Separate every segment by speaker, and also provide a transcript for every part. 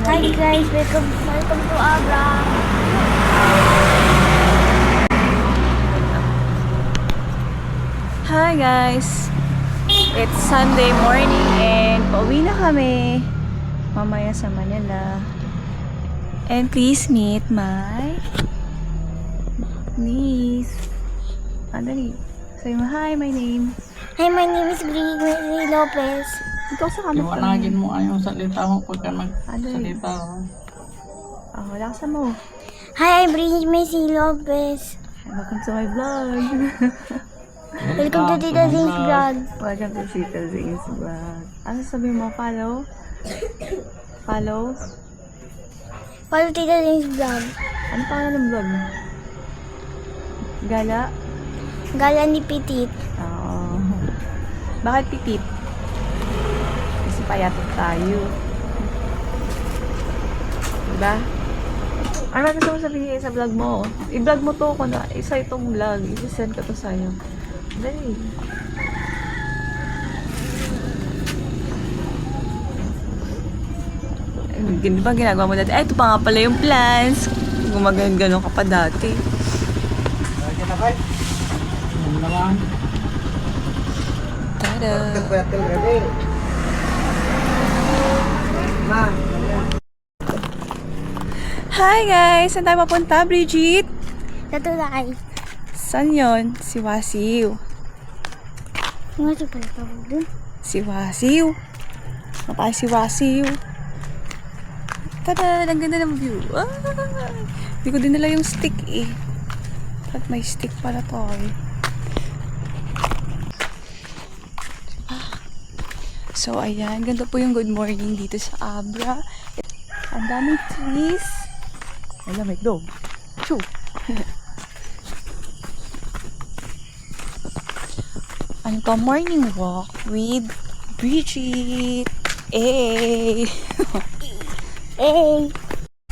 Speaker 1: Hi guys, welcome to Abra.
Speaker 2: Hi guys! It's Sunday morning and pauwi na kami mamaya sa Manila. And please meet my niece. Andali. Say mo, hi, my name.
Speaker 1: Hi, my name is Gregory Lopez.
Speaker 2: Ito sa kamot ka.
Speaker 3: Iwanagin mo ayaw salita mo pagka nagsalita mo.
Speaker 2: Laksan mo.
Speaker 1: Hi, I'm Gregory Lopez.
Speaker 2: Welcome to my vlog.
Speaker 1: Welcome to Tita Zing's vlog.
Speaker 2: Welcome to Tita Zing's vlog. Ano sabihin mo? Follow? Follow?
Speaker 1: Follow Tita Zing's vlog.
Speaker 2: Ano pangalan ng vlog mo? Gala?
Speaker 1: Gala ni Petit.
Speaker 2: Oo. Bakit pitit? Kasi payatot tayo. Diba? Ano gusto mo sabihin sa vlog mo? I-vlog mo to ko na. Isa itong vlog. I-send ko to sa'yo. Dali. Di ba ginagawa mo dati? Ay, ito pa nga pala yung plans. Gumagano ka pa dati. Tada! Hi guys! Saan tayo papunta, Bridget?
Speaker 1: Natulay.
Speaker 2: Saan yun? Siwasiw.
Speaker 1: Ano ito pala tawag dun?
Speaker 2: Siwasiw. Mapay Siwasiw. Tada! Ang ganda ng view. Ah! Hindi ko dinala yung stick eh. At may stick pala to eh. So, ayan. Ganda po yung good morning dito sa Abra. Ang daming trees. Ay, lamig daw. Choo! Ano to? Morning walk with Bridget. Hey!
Speaker 1: Hey!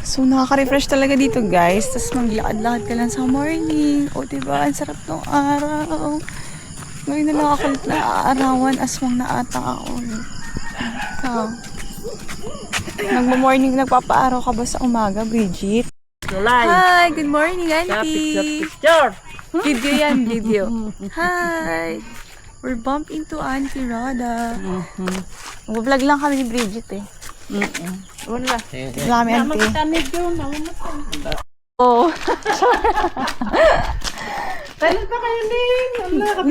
Speaker 2: So, nakaka-refresh talaga dito, guys. Tapos maglakad-lakad ka lang sa morning. O, diba? Ang sarap ng araw. Ngayon na lang ako naaarawan. Aswang naata ako. Ikaw. Nagmo-morning, nagpapaaraw ka ba sa umaga, Bridget? Hi! Good morning, Auntie!
Speaker 3: Picture!
Speaker 2: Video yan, video. Hi! We're bump into Auntie Rhoda. Mag-vlog lang kami ni Bridget eh.
Speaker 3: Wala.
Speaker 2: Wala kami, Auntie.
Speaker 3: Tamid yun. Nawamatay.
Speaker 2: Oh.
Speaker 3: Kailan pa kayo din?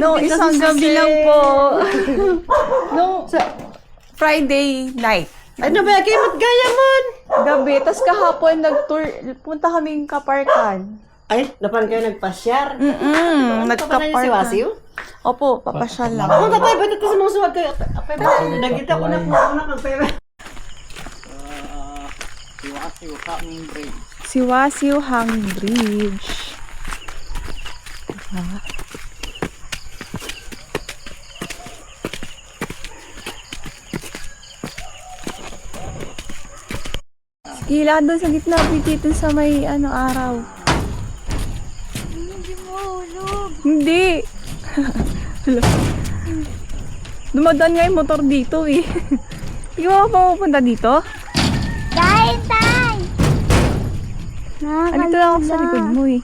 Speaker 2: No, isang gabi lang po. No, Friday night.
Speaker 3: Ano ba? Kayo matgaya mon?
Speaker 2: Gabi. Tapos kahapon, nag-tour. Punta kaming kaparkan.
Speaker 3: Ay, napan kayo nagpasyar?
Speaker 2: Nagkaparkan.
Speaker 3: Si Wasiw?
Speaker 2: Opo, papasyal lang.
Speaker 3: Ako tatay, ba't ito sa mga suwag kayo? Apay ba? Nagkita ko na kung pera.
Speaker 2: Siwasiw Hang Bridge. Gila doon sa gitna, dito sa may araw.
Speaker 1: Hindi mo hulog.
Speaker 2: Hindi. Dumadaan nga yung motor dito eh. Hindi mo pa pupunta dito?
Speaker 1: Dahil tay!
Speaker 2: Andito lang ako sa likod mo eh.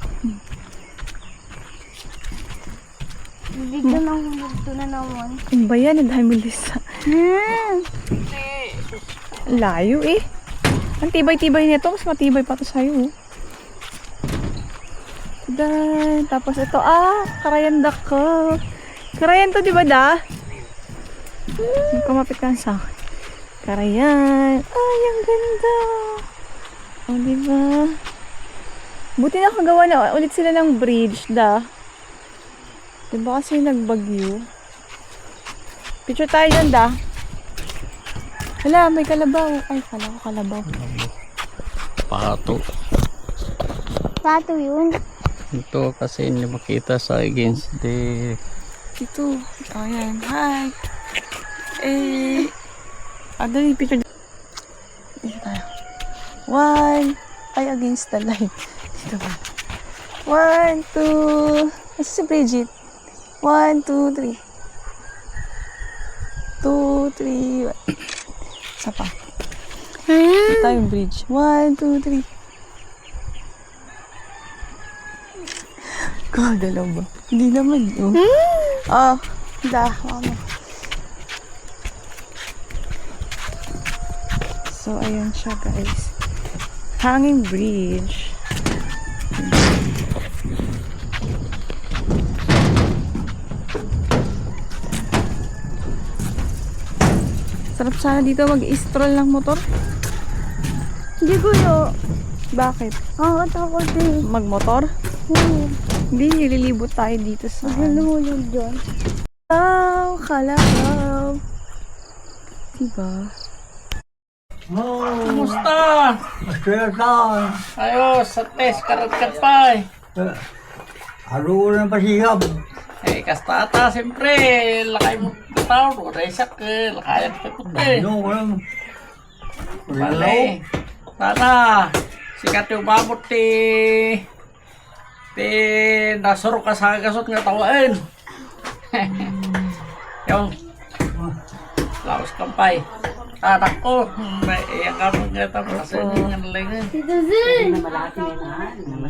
Speaker 1: Dito na naman.
Speaker 2: Ano ba yan? Ang dami lisa. Layo eh. Ang tibay-tibay nito. Mas matibay pa to sa'yo. Tada. Tapos ito, Karayan ko. Karayan to, di ba da? Kumapit ka sa akin. Karayan. Ay, ang ganda. O, di ba? Buti nakagawa na ulit sila ng bridge, da. Di ba kasi nagbagyo? Picture tayo dyan, da. Hala, may kalabaw. Ay, kala ko kalabaw.
Speaker 3: Pato.
Speaker 1: Pato yun.
Speaker 3: Ito kasi hindi makita sa against the...
Speaker 2: Dito. O, yan. Hi. Dali, picture. Dito tayo. One. Ay, against the light. Dito ba? 1, 2. Asa si Bridget? 1, 2, 3. 2, 3. Isa pa. tayong bridge. 1, 2, 3. Dalaw ba? Hindi naman. Oh. Ah, mama. So, ayan siya, guys. Hanging bridge. Sarap sana dito mag-stroll ng motor.
Speaker 1: Hindi kuya.
Speaker 2: Bakit?
Speaker 1: Ang takot eh.
Speaker 2: Magmotor? Hindi, lilibot tayo dito sa...
Speaker 1: Nalulog dyan.
Speaker 2: Kalabaw. Diba?
Speaker 3: Kumusta?
Speaker 4: Masaya tayo.
Speaker 3: Ayos, sa test, karat pa eh.
Speaker 4: Halo na pasihab.
Speaker 3: Eh, kastata, siyempre, lakay mo tao, resak, lakayan sa puti.
Speaker 4: Ano ko lang.
Speaker 3: Bale, tana, sikat yung babot nasuro ka sa gasot nga tawaan. Yung, laos kampay. Anak ko, may iyak ka mo nga tapos sa inyo nga nalingan.
Speaker 1: Tito Zin!